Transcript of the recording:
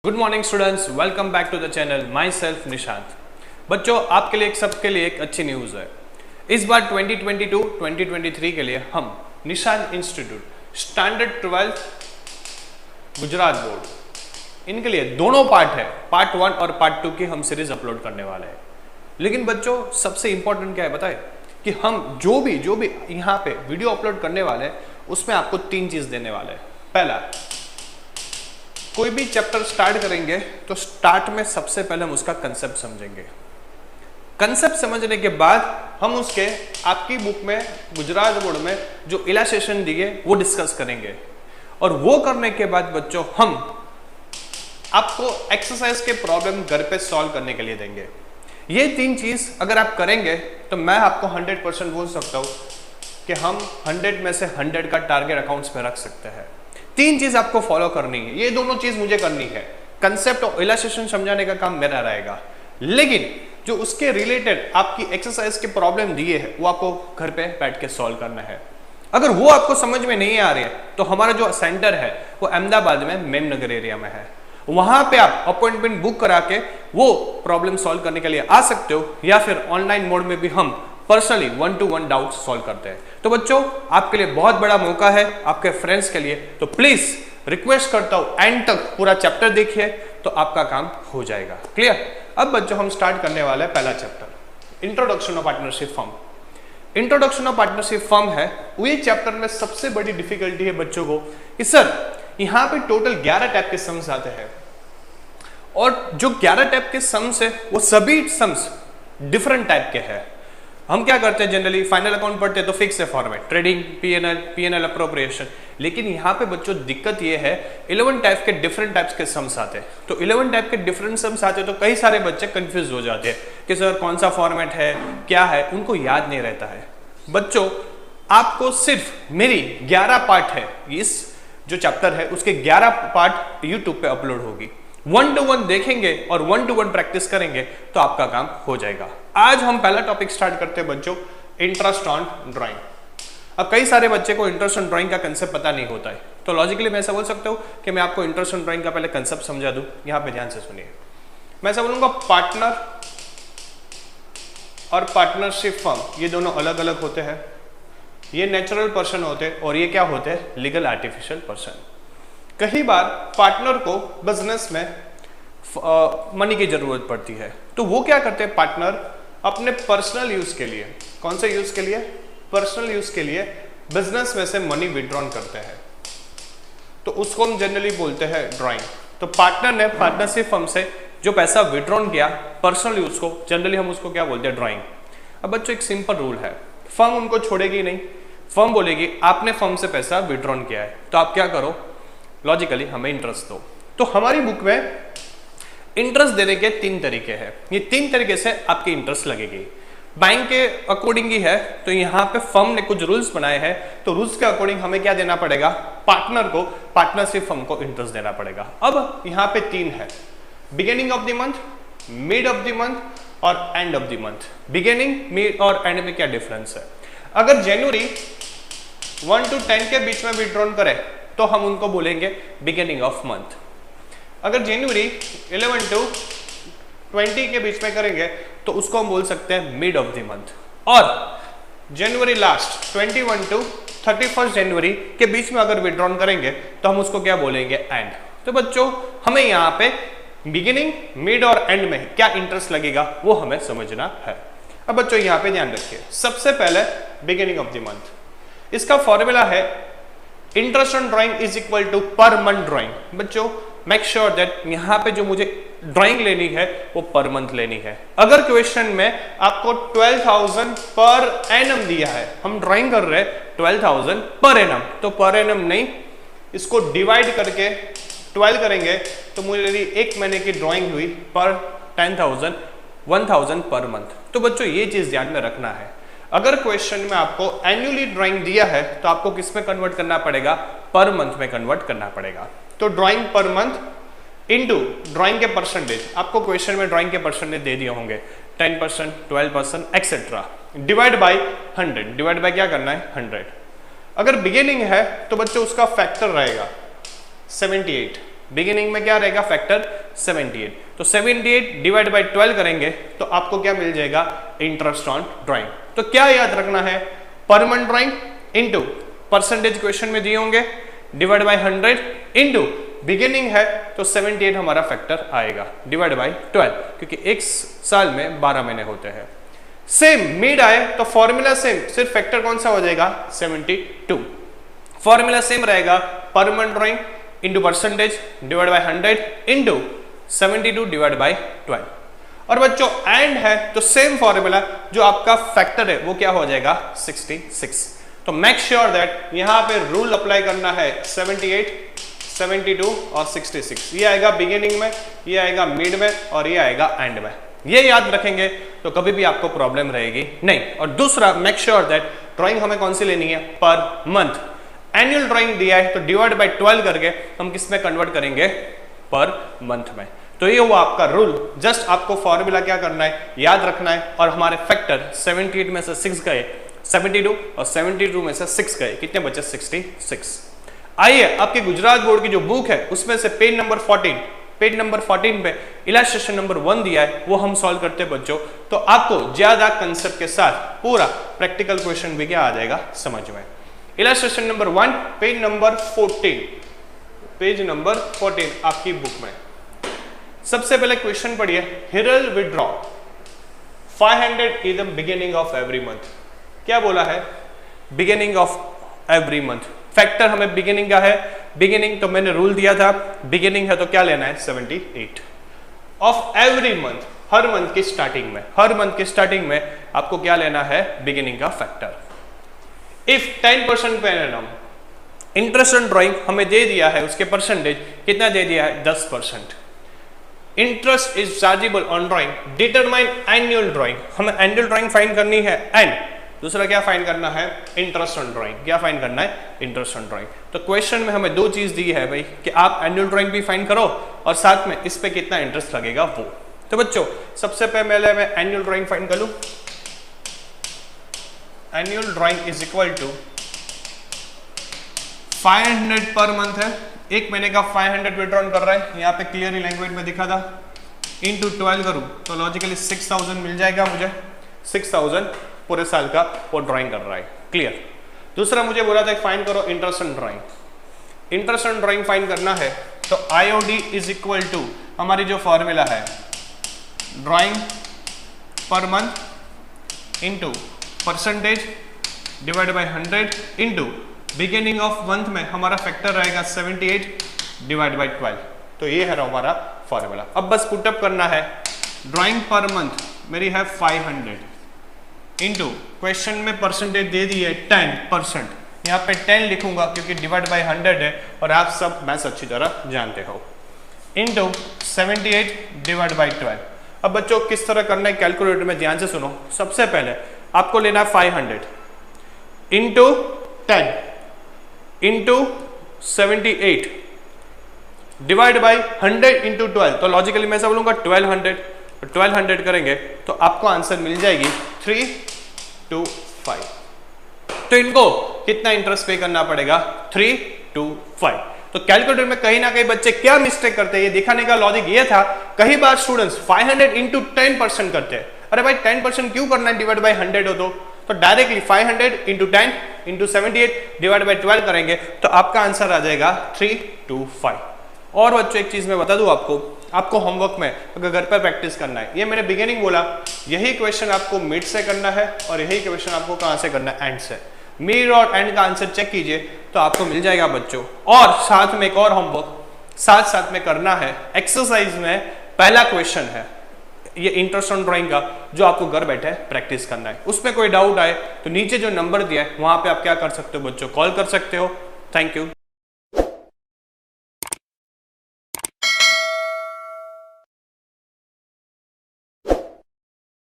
Good morning students, welcome back to the channel. Myself Nishant. बच्चों, आपके लिए सबके लिए एक अच्छी न्यूज़ है। इस बार 2022-2023 के लिए हम Nishant institute standard 12 Gujarat board इनके लिए दोनों पार्ट है, पार्ट 1 और पार्ट 2 की हम सीरीज अपलोड करने वाले हैं। लेकिन बच्चों, सबसे इंपॉर्टेंट क्या है बताए कि हम जो भी यहाँ पे वीडियो अपलोड करने वाले हैं उसमें आपको 3 चीज़ देने वाले हैं। पहला, कोई भी चैप्टर स्टार्ट करेंगे तो स्टार्ट में सबसे पहले हम उसका कंसेप्ट समझेंगे। कंसेप्ट समझने के बाद हम उसके आपकी बुक में गुजरात बोर्ड में जो इलस्ट्रेशन दिए वो डिस्कस करेंगे, और वो करने के बाद बच्चों हम आपको एक्सरसाइज के प्रॉब्लम घर पे सॉल्व करने के लिए देंगे। ये 3 चीज अगर आप करेंगे तो मैं आपको 100% बोल सकता हूँ कि हम 100 में से 100 का टारगेट अकाउंट्स पे रख सकते हैं। 3 चीज आपको फॉलो करनी है, ये दोनों चीज मुझे करनी है। कंसेप्ट और इलस्ट्रेशन समझाने का काम मेरा रहेगा, लेकिन जो उसके रिलेटेड आपकी एक्सरसाइज के प्रॉब्लम दिए हैं वो आपको घर पे बैठ के सॉल्व करना है। अगर वो आपको समझ में नहीं आ रही है तो हमारा जो सेंटर है वो अहमदाबाद में मेमनगर एरिया में है, वहां पे आप अपॉइंटमेंट बुक करा के वो प्रॉब्लम सॉल्व करने के लिए आ सकते हो, या फिर ऑनलाइन मोड में भी हम पर्सनली 1-to-1 डाउट सॉल्व करते हैं। तो बच्चों, आपके लिए बहुत बड़ा मौका है, आपके फ्रेंड्स के लिए। तो प्लीज रिक्वेस्ट करता हूं एंड तक पूरा चैप्टर देखिए तो आपका काम हो जाएगा। क्लियर? अब बच्चों हम स्टार्ट करने वाले हैं पहला chapter, introduction of partnership firm. Introduction of partnership firm है वो ये चैप्टर में सबसे बड़ी डिफिकल्टी है बच्चों को कि सर यहाँ पे टोटल 11 टाइप के सम्स आते हैं, और जो 11 टाइप के सम्स है वो सभी सम्स डिफरेंट टाइप के हैं। हम क्या करते हैं, जनरली फाइनल अकाउंट पढ़ते हैं तो फिक्स है फॉर्मेट, ट्रेडिंग, पीएनएल अप्रोप्रिएशन। लेकिन यहाँ पे बच्चों दिक्कत ये है 11 टाइप के डिफरेंट टाइप्स के सम्स आते हैं। तो 11 टाइप के डिफरेंट सम्स आते हैं तो कई सारे बच्चे कंफ्यूज हो जाते हैं कि सर कौन सा फॉर्मेट है, क्या है, उनको याद नहीं रहता है। बच्चों, आपको सिर्फ मेरी 11 पार्ट है, इस जो चैप्टर है उसके 11 पार्ट यूट्यूब पे अपलोड होगी। 1-to-1 देखेंगे और 1-to-1 प्रैक्टिस करेंगे तो आपका काम हो जाएगा। आज हम पहला टॉपिक स्टार्ट करते हैं बच्चों, इंटरेस्ट ऑन ड्राइंग। अब कई सारे बच्चे को इंटरेस्ट ऑन ड्राइंग का कंसेप्ट पता नहीं होता है, तो लॉजिकली मैं ऐसा बोल सकता हूँ कि मैं आपको इंटरेस्ट ऑन ड्राइंग का पहले कंसेप्ट समझा दूं। यहाँ पे ध्यान से सुनिए, मैं ऐसा बोलूंगा पार्टनर और पार्टनरशिप फर्म ये दोनों अलग अलग होते हैं। ये नेचुरल पर्सन होते हैं और ये क्या होते हैं, लीगल आर्टिफिशियल पर्सन। कई बार पार्टनर को बिजनेस में मनी की जरूरत पड़ती है, तो वो क्या करते हैं, पार्टनर अपने पर्सनल यूज के लिए, कौन से यूज के लिए, पर्सनल यूज के लिए बिजनेस में से मनी विड्रॉन करते हैं, तो उसको हम जनरली बोलते हैं ड्राइंग। तो पार्टनर ने पार्टनरशिप फर्म से जो पैसा विड्रॉन किया पर्सनल यूज को, जनरली हम उसको क्या बोलते हैं, ड्राइंग। अब बच्चों एक सिंपल रूल है, फर्म उनको छोड़ेगी नहीं। फर्म बोलेगी आपने फर्म से पैसा विड्रॉन किया है तो आप क्या करो, लॉजिकली हमें इंटरेस्ट दो। तो हमारी बुक में इंटरेस्ट देने के 3 तरीके हैं। ये 3 तरीके से आपकी इंटरेस्ट लगेगी। बैंक के अकॉर्डिंग ही है, तो यहाँ पे फर्म ने कुछ रूल्स बनाए हैं, तो रूल्स के अकॉर्डिंग हमें क्या देना पड़ेगा, पार्टनर को, पार्टनरशिप फर्म को इंटरेस्ट देना पड़ेगा। अब यहाँ पे 3 है, beginning of the month, mid of the month और end of the month. Beginning, mid और एंड में क्या डिफरेंस है? अगर जनवरी 1 to 10 के बीच में विड्रॉन करें तो हम उनको बोलेंगे बिगिनिंग ऑफ मंथ। अगर जनवरी 11 to 20 के बीच में करेंगे तो उसको हम बोल सकते हैं मिड ऑफ द मंथ। और जनवरी लास्ट 21 to 31 जनवरी के बीच में अगर विड्रॉन करेंगे तो हम उसको क्या बोलेंगे, एंड। तो बच्चों, हमें यहाँ पे बिगिनिंग, मिड और एंड में क्या इंटरेस्ट लगेगा वो हमें समझना है। अब बच्चों यहाँ पे ध्यान रखिए, सबसे पहले बिगिनिंग ऑफ द मंथ, इसका फॉर्मूला है interest on drawing is equal to per month drawing. बच्चों मेक श्योर दैट यहाँ पे जो मुझे ड्राइंग लेनी है वो पर मंथ लेनी है। अगर क्वेश्चन में आपको 12,000 पर एनम दिया है, हम ड्राइंग कर रहे हैं 12,000 पर एनम, तो पर एनम नहीं, इसको डिवाइड करके 12 करेंगे तो मेरी 1 महीने की ड्राइंग हुई पर 10,000, 1,000 पर मंथ। तो बच्चों ये चीज ध्यान में रखना है। अगर क्वेश्चन में आपको एनुअली ड्राइंग दिया है तो आपको किस में कन्वर्ट करना पड़ेगा, पर मंथ में कन्वर्ट करना पड़ेगा। तो drawing per month into drawing के परसेंटेज, आपको क्वेश्चन में ड्राइंग के परसेंटेज दे दिए होंगे 10%, 12% etcetera, divide by 100, divide by क्या करना है, 100। अगर बिगिनिंग है तो बच्चों उसका फैक्टर रहेगा 78, बिगिनिंग में क्या रहेगा फैक्टर 78, तो 78 डिवाइड बाय 12 करेंगे तो आपको क्या मिल जाएगा इंटरेस्ट ऑन ड्राइंग। तो क्या याद रखना है, पर month drawing into percentage question में दिए होंगे डिवाइड बाय 100 इनटू बिगिनिंग है तो 78 हमारा फैक्टर आएगा डिवाइड बाय 12, क्योंकि एक साल में 12 महीने होते हैं। सेम मिड आए तो फॉर्मूला सेम, सिर्फ फैक्टर कौन सा हो जाएगा 72। फॉर्मूला सेम रहेगा पर month drawing into percentage divide by 100 into 72 divide by 12। और बच्चों एंड है तो सेम फॉर्मूला, जो आपका फैक्टर है वो क्या हो जाएगा 66। तो मेक श्योर दैट यहां पे रूल अप्लाई करना है 78, 72 और 66। ये आएगा बिगिनिंग में, ये आएगा मिड में और ये आएगा एंड में। ये याद रखेंगे तो कभी भी आपको प्रॉब्लम रहेगी नहीं। और दूसरा मेक श्योर दैट ड्राइंग हमें कौन सी लेनी है पर मंथ। एनुअल ड्राइंग दिया है तो डिवाइड बाय 12 करके हम किस में कन्वर्ट करेंगे पर मंथ में। तो ये हुआ आपका रूल, जस्ट आपको फॉर्मूला क्या करना है याद रखना है। और हमारे फैक्टर 78 में से 6 गए 72 और 72 में से 6 गए, कितने बचे 66। आइए आपके गुजरात बोर्ड की जो बुक है उसमें से पेज नंबर 14 पे इलस्ट्रेशन नंबर 1 दिया है, वो हम सॉल्व करते हैं बच्चों। तो आपको ज्यादा कंसेप्ट के साथ पूरा प्रैक्टिकल क्वेश्चन भी क्या आ जाएगा समझ में। इलस्ट्रेशन नंबर 1 पेज नंबर 14 आपकी बुक में। सबसे पहले क्वेश्चन पढ़िए, Hiral withdraw 500 is the beginning of every month. क्या बोला है beginning of every month. Factor हमें बिगिनिंग का है, बिगिनिंग तो मैंने रूल दिया था, बिगिनिंग है तो क्या लेना है 78 of every month, her month की स्टार्टिंग में, हर मंथ की स्टार्टिंग में आपको क्या लेना है बिगिनिंग का factor. If 10% per annum interest on drawing हमें दे दिया है, उसके परसेंटेज कितना दे दिया है 10%। Interest is chargeable on drawing, determine annual drawing, हमें एनुअल ड्राइंग फाइंड करनी है एंड दूसरा क्या फाइंड करना है इंटरेस्ट ऑन ड्राइंग। क्या फाइंड करना है इंटरेस्ट ऑन ड्राइंग। तो क्वेश्चन में हमें दो चीज दी है भाई कि आप एनुअल ड्राइंग भी फाइंड करो और साथ में इस पे कितना इंटरेस्ट लगेगा वो। तो बच्चों सबसे पहले मैं एनुअल ड्राइंग फाइंड कर लूं। Annual drawing is equal to 500 per month है, एक महीने का 500 विड्रॉन कर रहा है, यहाँ पे क्लियरली लैंग्वेज में दिखा था, इंटू 12 करूं तो लॉजिकली 6000 मिल जाएगा मुझे। 6000 पूरे साल का वो ड्राइंग कर रहा है, क्लियर। दूसरा मुझे बोला था फाइंड करो interest on drawing. Interest on drawing find करना है तो आईओडी इज इक्वल टू हमारी जो फॉर्मूला है drawing per month into percentage divide by 100 into beginning of month में हमारा फैक्टर रहेगा 78 डिवाइड बाय 12। तो ये है हमारा फॉर्मूला। अब बस पुटअप करना है, ड्राइंग पर मंथ मेरी है 500 इंटू क्वेश्चन में परसेंटेज दे दी है 10%, यहाँ पे 10 लिखूंगा क्योंकि डिवाइड बाय 100 है और आप सब मैथ्स अच्छी तरह जानते हो, इंटू 78 डिवाइड बाय 12। अब बच्चों किस तरह करना है कैलकुलेटर में ध्यान से सुनो। सबसे पहले आपको लेना है 500 into 10 into 78 divide by 100 into 12। तो लॉजिकली मैं ऐसा बोलूंगा 1200 करेंगे तो आपको आंसर मिल जाएगी 325। तो इनको कितना इंटरेस्ट पे करना पड़ेगा 325। तो कैलकुलेटर में कहीं ना कहीं बच्चे क्या मिस्टेक करते हैं ये दिखाने का लॉजिक ये था, कई बार स्टूडेंट्स 500 इंटू 10% करते हैं। अरे भाई 10% क्यों करना है डिवाइड बाय 100 हो तो directly 500 into 10 into 78 divide by 12 करेंगे तो आपका आंसर आ जाएगा 325। और बच्चों एक चीज मैं बता दूं आपको होमवर्क में अगर घर पर प्रैक्टिस करना है, ये मैंने बिगिनिंग बोला, यही क्वेश्चन आपको मिड से करना है और यही क्वेश्चन आपको कहां से करना है एंड से। मिड और एंड का आंसर चेक कीजिए तो आपको मिल जाएगा बच्चों। और साथ में एक और होमवर्क साथ में करना है, एक्सरसाइज में पहला क्वेश्चन है ये इंटरेस्ट ऑन ड्राइंग का जो आपको घर बैठे प्रैक्टिस करना है। उसमें कोई डाउट आए तो नीचे जो नंबर दिया है वहां पे आप क्या कर सकते हो बच्चों, कॉल कर सकते हो। Thank you.